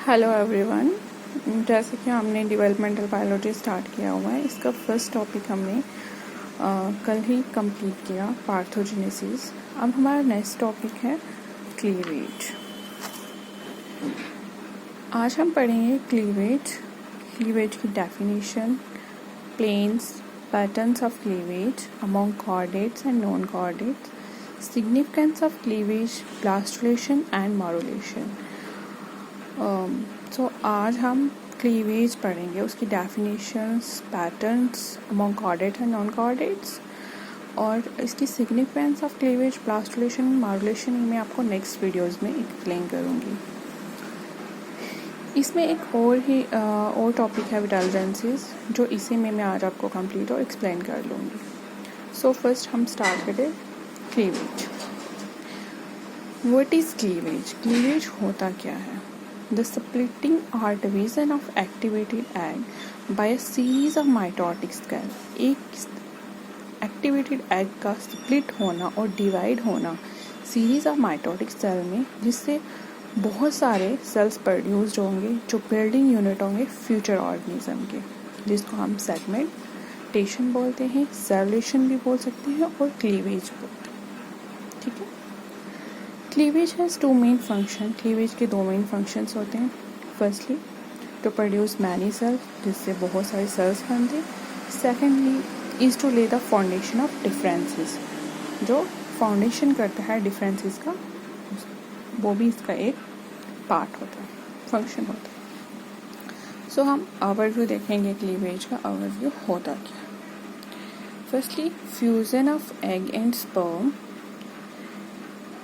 Hello everyone. जैसे कि हमने डेवलपमेंटल बायोलॉजी स्टार्ट किया हुआ है, इसका फर्स्ट टॉपिक हमने कल ही कंप्लीट किया, पार्थोजेनेसिस। अब हमारा नेक्स्ट टॉपिक है क्लीवेज। आज हम पढ़ेंगे क्लीवेज की definition, planes, patterns of cleavage among chordates and non chordates, significance of cleavage, blastulation and morulation. तो आज हम क्लीवेज पढ़ेंगे, उसकी definitions, patterns among chordate and non chordates, और इसकी significance of cleavage, blastulation, morulation मैं आपको नेक्स्ट वीडियोस में एक्सप्लेन करूँगी। इसमें एक और टॉपिक है विटालजेंसिस, जो इसी में मैं आज आपको कंप्लीट और एक्सप्लेन कर लूँगी। सो फर्स्ट हम स्टार्ट करें cleavage. What is cleavage? Cleavage होता क्या है? The splitting or division of activated egg by a series of mitotic cell। एक activated egg का split होना और divide होना series of mitotic cell में, जिससे बहुत सारे cells produced होंगे जो building unit होंगे future organism के, जिसको हम segmentation बोलते हैं, cellulation भी बोल सकते हैं और cleavage बोलते हैं। ठीक है। Cleavage has two main function. Cleavage के दो मेन फंक्शंस होते हैं। Firstly to produce many cells, जिससे बहुत सारे सेल्स बनते। Secondly is to lay the foundation of differences, जो फाउंडेशन करता है डिफरेंसेस का, वो भी इसका एक पार्ट होता है, फंक्शन होता है। सो हम ओवरव्यू देखेंगे क्लीवेज का। ओवरव्यू होता क्या? Firstly fusion of egg and sperm,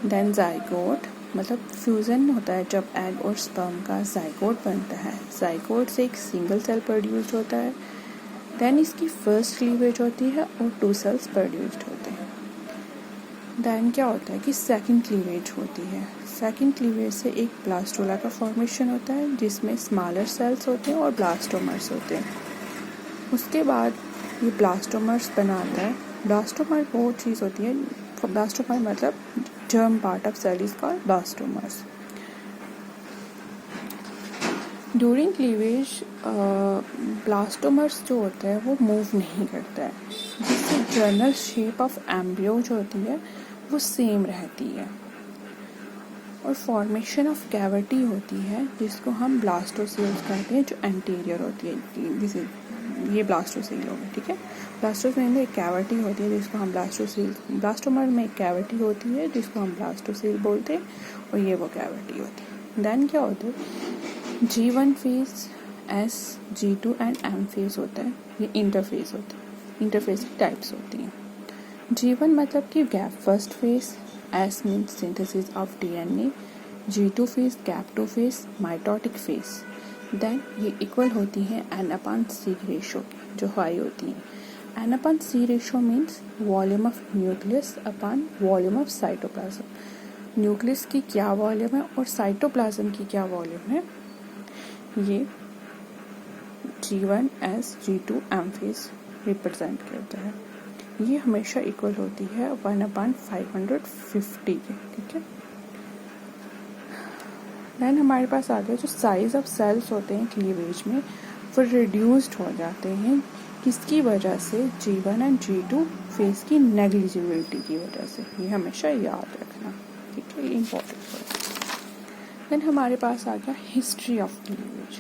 then zygote, मतलब फ्यूज़न होता है जब एग और स्पर्म का जाइगोट बनता है। जाइगोट से एक सिंगल सेल प्रोड्यूस्ड होता है। देन इसकी फर्स्ट क्लीवेज होती है और 2 सेल्स प्रोड्यूस्ड होते हैं। देन क्या होता है कि सेकंड क्लीवेज होती है। सेकंड क्लीवेज से एक ब्लास्टोला का फॉर्मेशन होता है, जिसमें स्मॉलर सेल्स होते हैं और ब्लास्टोमर्स होते हैं। उसके बाद ये ब्लास्टोमर्स बनाता है। ब्लास्टोमर वो चीज़ होती है, ब्लास्टोमर मतलब germ part of cell is called blastomers. During cleavage blastomers जो होता है वो मूव नहीं करता है, जिससे जर्नल शेप ऑफ एम्ब्रियो जो होती है वो सेम रहती है, और फॉर्मेशन ऑफ कैविटी होती है जिसको हम ब्लास्टोसेल्स कहते हैं, जो एंटीरियर होती है। जैसे ये ब्लास्टोसेल हो गया। ठीक है। ब्लास्टोसेल में एक कैविटी होती है जिसको हम ब्लास्टोमर में एक कैविटी होती है जिसको हम ब्लास्टोसेल बोलते हैं, और ये वो कैविटी होती है। देन क्या होता है? G1 phase, S, G2 and M phase होता है। ये इंटरफेज होता है। इंटरफेज की टाइप्स होती हैं। G1 मतलब कि gap first phase, S means synthesis of DNA, G2 phase gap 2 phase, mitotic phase. Then ये इक्वल होती हैं N/C रेशो, जो हाई होती हैं। N/C ratio means volume of nucleus upon volume of cytoplasm. Nucleus की क्या वॉल्यूम है और साइटोप्लाज्म की क्या वॉल्यूम है, ये G1, S, G2, M phase represent करता है। ये हमेशा इक्वल होती है 1/550 के। ठीक है। देन हमारे पास आ गया जो साइज ऑफ सेल्स होते हैं क्लीवेज में, वो रिड्यूस्ड हो जाते हैं। किसकी वजह से? G1 एंड G2 फेज की नेग्लिजिबिलिटी की वजह से। ये हमेशा याद रखना। ठीक है, ये इम्पोर्टेंट है। देन हमारे पास आ गया हिस्ट्री ऑफ क्लीवेज।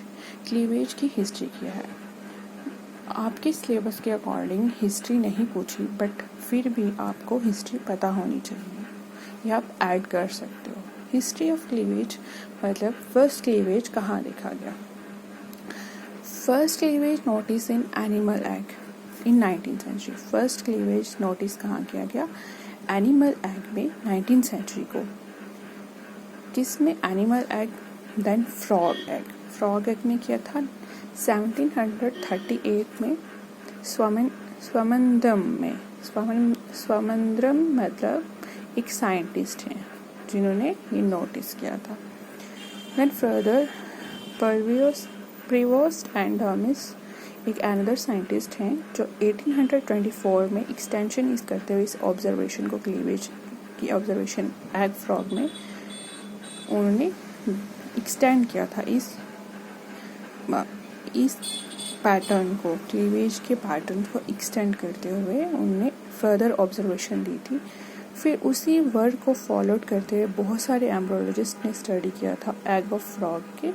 क्लीवेज की हिस्ट्री क्या है? आपके सिलेबस के अकॉर्डिंग हिस्ट्री नहीं पूछी, बट फिर भी आपको हिस्ट्री पता होनी चाहिए, ये आप ऐड कर सकते हो। हिस्ट्री ऑफ क्लीवेज मतलब फर्स्ट क्लीवेज कहाँ देखा गया? First cleavage notice in animal egg in 19th century. First cleavage notice कहाँ किया गया? एनिमल एग में 19th सेंचुरी को। किसमें? Animal egg. Then frog egg. Frog egg में किया था 1738 में स्वमंद्रम में। स्वमंद्रम मतलब एक साइंटिस्ट हैं जिन्होंने ये नोटिस किया था। Then further Prevost and Hermès एक अनदर साइंटिस्ट हैं जो 1824 में एक्सटेंशन करते हुए इस ऑब्जर्वेशन को, क्लीवेज की ऑब्जर्वेशन एग फ्रॉग में, उन्होंने एक्सटेंड किया था इस इस पैटर्न को, क्लीवेज के पैटर्न को एक्सटेंड करते हुए उनने फर्दर ऑब्जर्वेशन दी थी। फिर उसी वर्क को फॉलोड करते हुए बहुत सारे एम्ब्रोलॉजिस्ट ने स्टडी किया था एग ऑफ फ्रॉग के,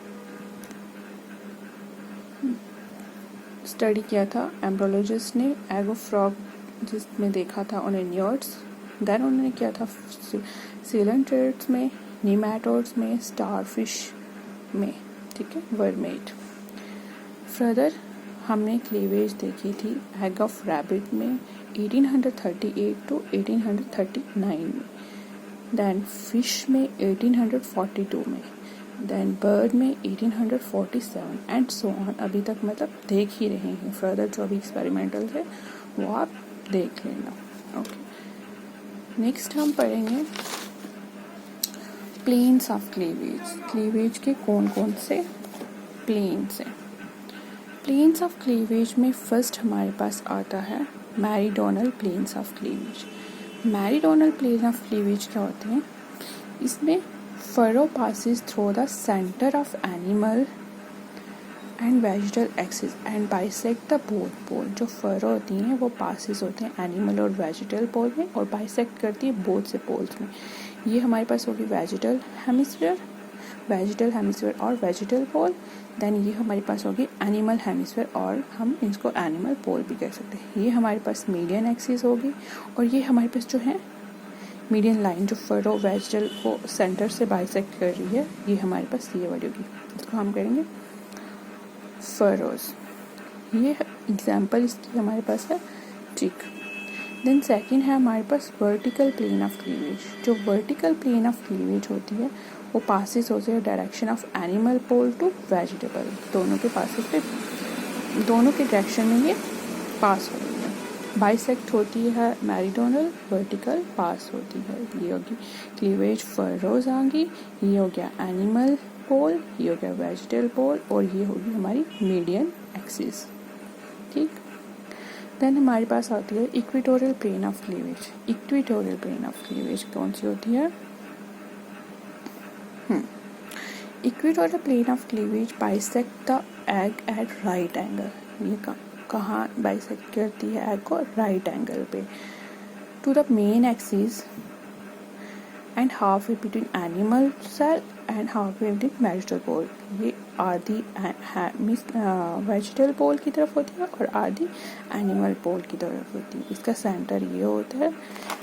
स्टडी किया था एम्ब्रोलॉजिस्ट ने एग ऑफ फ्रॉग, जिसमें देखा था उन्हें न्यूट्स, देन उन्होंने किया था सिलेंट्रेट्स में, नीमैटोड्स में, स्टारफिश में, ठीक है, वर्मेट। फर्दर हमने क्लीवेज देखी थी एग ऑफ रैबिट में 1838 टू 1839 में, देन फिश में 1842 में, देन बर्ड में 1847 एंड सो ऑन। अभी तक मतलब देख ही रहे हैं, फर्दर जो अभी एक्सपेरिमेंटल है वो आप देख लेना। ओके, नेक्स्ट हम पढ़ेंगे प्लेन्स ऑफ क्लीवेज। क्लीवेज के कौन कौन से प्लेन्स हैं। प्लेन्स ऑफ क्लीवेज में फर्स्ट हमारे पास आता है meridional planes of cleavage. Meridional plane of cleavage क्या होते हैं, इसमें furrow passes through the center of animal and vegetal axis and bisect the both pole। जो फरो होती हैं वो passes होते हैं एनिमल और वेजिटल पोल में और बाइसेक्ट करती है बोथ से पोल्स में। ये हमारे पास होगी वेजिटल हेमिस्फीयर और वेजिटल पोल। देन ये हमारे पास होगी एनिमल हेमिस्फीयर और हम इसको एनिमल पोल भी कह सकते हैं। ये हमारे पास मीडियन एक्सिस होगी और ये हमारे पास जो है मीडियन लाइन जो फरो वेजिटल को सेंटर से बाइसेक्ट कर रही है, ये हमारे पास ये वाली होगी, इसको हम करेंगे फरोज। ये एग्जाम्पल इसकी हमारे पास है चिक। देन सेकंड है हमारे पास वर्टिकल प्लेन ऑफ क्लीवेज। जो वर्टिकल प्लेन ऑफ क्लीवेज होती है वो पासिस होती है direction of animal pole to vegetable, दोनों के पासिस पे, दोनों के डायरेक्शन में ये पास हो रही है। बाइसेक्ट होती है मैरीडोनल, वर्टिकल पास होती है। ये होगी क्लीवेज फरोज आएंगी, ये हो गया एनिमल पोल, ये हो गया वेजिटल पोल और ये होगी हमारी मीडियन एक्सिस, ठीक। देन हमारे पास आती है equatorial plane of cleavage. Equatorial plane of cleavage कौन सी होती है, equatorial plane of cleavage bisect the egg at right angle. ये कहाँ बाइसेक्ट करती है एग को, राइट एंगल पे, to the main axis and half way between animal cell and half way between vegetal pole. ये आधी वेजिटल पोल की तरफ होती है और आधी एनिमल पोल की तरफ होती है। इसका सेंटर ये होता है।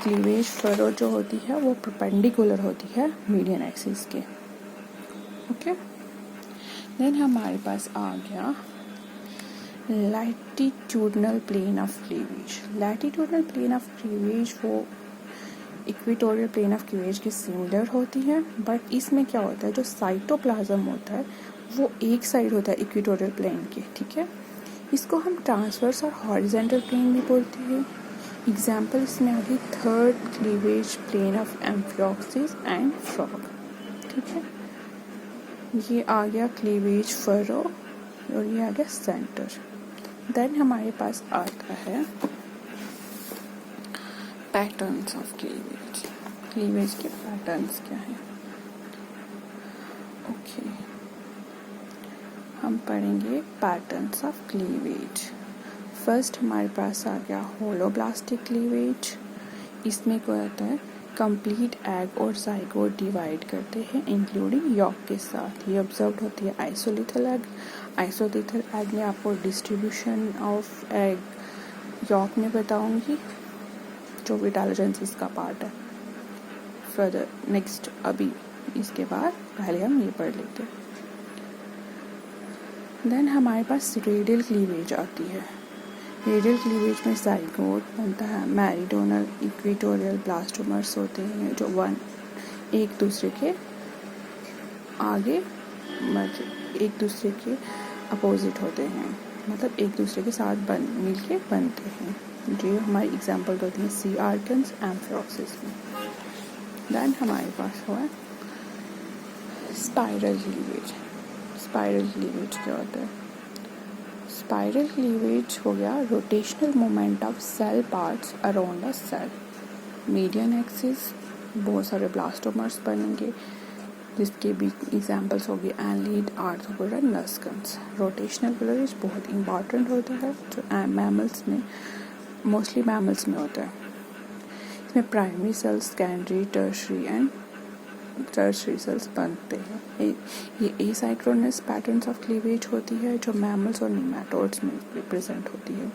क्लीवेज फरो जो होती है वो परपेंडिकुलर होती है मीडियन एक्सिस के, ओके। देन हमारे पास आ गया latitudinal plane of cleavage. Latitudinal plane of cleavage वो इक्वेटोरियल प्लेन ऑफ क्लीवेज की सिमिलर होती है, बट इसमें क्या होता है, जो साइटोप्लाज्म होता है वो एक साइड होता है इक्वेटोरियल प्लेन के, ठीक है। इसको हम ट्रांसवर्स और हॉरिजॉन्टल प्लेन भी बोलते हैं। एग्जाम्पल इसमें आ गई third cleavage plane of amphioxus and frog, ठीक है। ये आ गया क्लीवेज फरो और ये आ गया सेंटर। देन हमारे पास आता है पैटर्न्स ऑफ क्लीवेज। क्लीवेज के पैटर्न्स क्या हैं, ओके। हम पढ़ेंगे पैटर्न्स ऑफ क्लीवेज। फर्स्ट हमारे पास आ गया होलोब्लास्टिक क्लीवेज। इसमें क्या होता है, कंप्लीट एग और जाइगोट डिवाइड करते हैं इंक्लूडिंग यॉक के साथ। ये ऑब्जर्व होती है आइसोलिथल एग। आइसोलिथल एग में आपको डिस्ट्रीब्यूशन ऑफ एग यॉक में बताऊंगी, जो विटालोजेंसिस का पार्ट है। फर्दर नेक्स्ट अभी इसके बाद पहले हम ये पढ़ लेते हैं। देन हमारे पास रेडियल क्लीवेज आती है। रेडियल क्लीवेज में जाइगोट बनता है, मैरीडोनल इक्वेटोरियल ब्लास्टोमर्स होते हैं जो एक दूसरे के आगे एक दूसरे के अपोजिट होते हैं, मतलब एक दूसरे के साथ मिलके बनते हैं। जो हमारी एग्जांपल होती हैं सी आर्कन्स, एम्फियोक्सिस में। देन हमारे पास हुआ स्पाइरल क्लीवेज। स्पाइरल क्लीवेज क्या होता है, स्पाइरल क्लीवेज हो गया rotational movement of cell parts around a cell. Median axis बहुत सारे ब्लास्टोमर्स बनेंगे, जिसके भी एग्जाम्पल्स होगी annelid, arthropoda, molluscs. Rotational cleavage बहुत इंपॉर्टेंट होता है जो मैमल्स में, मोस्टली मैमल्स में होता है। इसमें primary cells, secondary, tertiary cells बनते हैं। ये एसाइक्रोनस पैटर्न्स ऑफ क्लीवेज होती है जो मैमल्स और निमेटोड्स में रिप्रेजेंट होती है।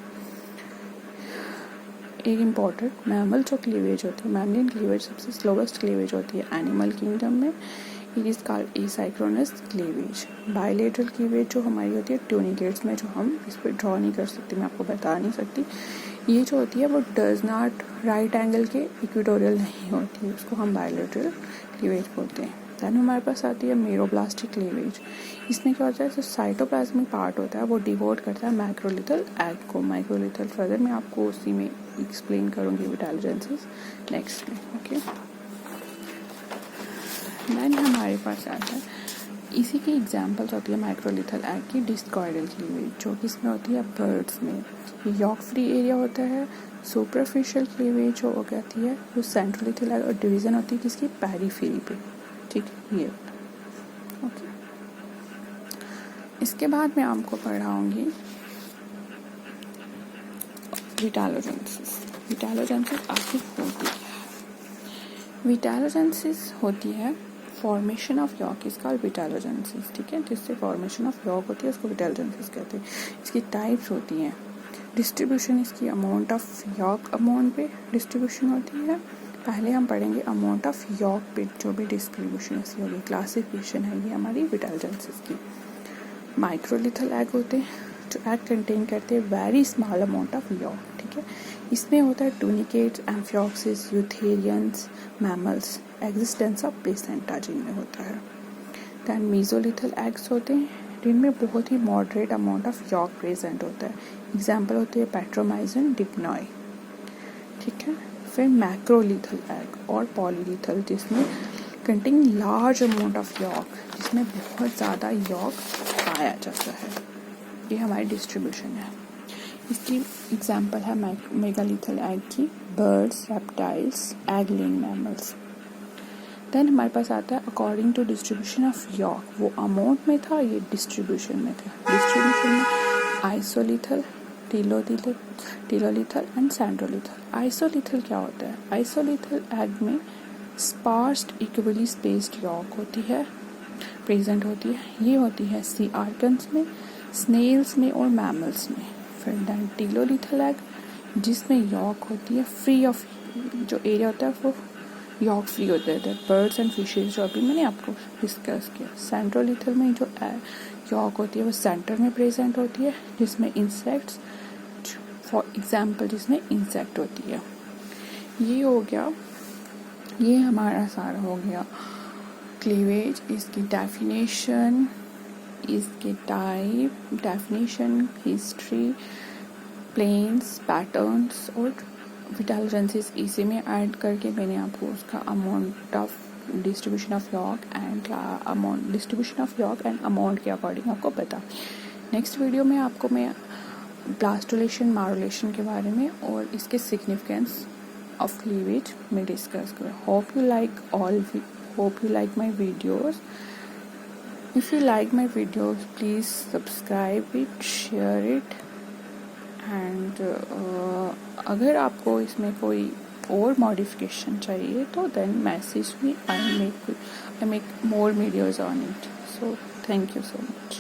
एक इम्पॉर्टेंट मैमल जो क्लीवेज होती है, मैमलियन क्लीवेज सबसे स्लोवेस्ट क्लीवेज होती है एनिमल किंगडम में। It is called asynchronous cleavage. Bilateral cleavage जो हमारी होती है ट्यूनिकेट्स में, जो हम इस पर ड्रॉ नहीं कर सकते, मैं आपको बता नहीं सकती, ये जो होती है वो डज नॉट राइट एंगल के इक्वेटोरियल नहीं होती है, उसको हम बायलेटरल क्लीवेज बोलते हैं। दैन हमारे पास आती है मेरोब्लास्टिक क्लीवेज। इसमें क्या होता है, जो साइटोप्लाज्मिक पार्ट होता है वो डिवोट करता है मैक्रोलिथल एग को। मैक्रोलिथल फर्दर मैं आपको उसी में एक्सप्लेन करूँगी विटालोजेनेसिस नेक्स्ट में। ओके, दैन हमारे पास आता है, इसी की एग्जांपल्स होती है माइक्रोलिथल एग की डिस्कॉइडल क्लीवेज, जो कि इसमें होती है बर्ड्स में। यॉक फ्री एरिया होता है। सुपरफिशियल क्लीवेज जो हो जाती है वो सेंट्रोलिथल एग और डिवीजन होती है किसकी, पेरीफेरी पे। ठीक है, ये ओके। इसके बाद मैं आपको पढ़ाऊंगी विटालोजेनेसिस। विटालोजेनेसिस आखिर होती है, विटालोजेनेसिस होती है formation of yolk is called vitellogenesis. ठीक है, जिससे फॉर्मेशन ऑफ यॉक होती है उसको विटालोजेनेसिस कहते हैं। इसकी टाइप्स होती हैं, डिस्ट्रीब्यूशन इसकी अमाउंट ऑफ यॉक अमाउंट पे डिस्ट्रीब्यूशन होती है। पहले हम पढ़ेंगे अमाउंट ऑफ यॉक पे जो भी डिस्ट्रीब्यूशन इसकी होगी, क्लासिफिकेशन है ये हमारी विटालोजेनेसिस की। माइक्रोलिथल एग होते हैं जो एग कंटेन करते हैं very small amount of yolk. ठीक है, इसमें होता है tunicates, amphioxus, eutherians, mammals, existence of placenta जिनमें होता है। दैन मीजोलिथल एग्स होते हैं जिनमें बहुत ही moderate amount of yolk present होता है। एग्जाम्पल होते हैं पैट्रोमाइजन, डिप्नॉय। ठीक है, फिर मैक्रोलिथल एग और पॉलीलिथल जिसमें contain large amount of York, जिसमें बहुत ज़्यादा यॉक पाया जाता है। ये हमारी डिस्ट्रीब्यूशन है। इसकी एग्जाम्पल है मेगालिथल एग की birds, reptiles, egg laying mammals. Then हमारे पास आता है according to distribution of yolk, वो अमाउंट में था, ये डिस्ट्रीब्यूशन में था। डिस्ट्रीब्यूशन में आइसोलिथल, टीलोलिथल एंड सेंट्रोलिथल। आइसोलिथल क्या होता है, आइसोलिथल एग में स्पार्स्ड इक्वली स्पेस्ड यॉक होती है, प्रेजेंट होती है। ये होती है सी आर्कन्स में, स्नेल्स में और मैमल्स में। फिर दैन टीलोलिथल एग जिसमें यॉक होती है फ्री ऑफ, जो एरिया होता है वो यॉक फ्री होता है, बर्ड्स एंड फिशेज जो अभी मैंने आपको डिस्कस किया। सेंट्रोलिथल में जो यॉक होती है वो सेंटर में प्रेजेंट होती है, जिसमें इंसेक्ट्स, फॉर एग्जाम्पल जिसमें इंसेक्ट होती है। ये हो गया, ये हमारा सारा हो गया क्लीवेज, इसकी डेफिनेशन, इसके type, definition, history, planes, patterns और विटालोजेनेसिस इसी में ऐड करके मैंने आपको उसका amount of distribution of yolk and amount, distribution of yolk and amount के अकॉर्डिंग आपको बता। नेक्स्ट वीडियो में आपको मैं ब्लास्टोलेशन, मारोलेशन के बारे में और इसके सिग्निफिकेंस ऑफ क्लीवेज में डिस्कस करूँ। Hope you like my videos. If you like my videos, please subscribe it, share it, and अगर आपको इसमें कोई और मॉडिफिकेशन चाहिए तो then message me. I make more videos on it. So thank you so much.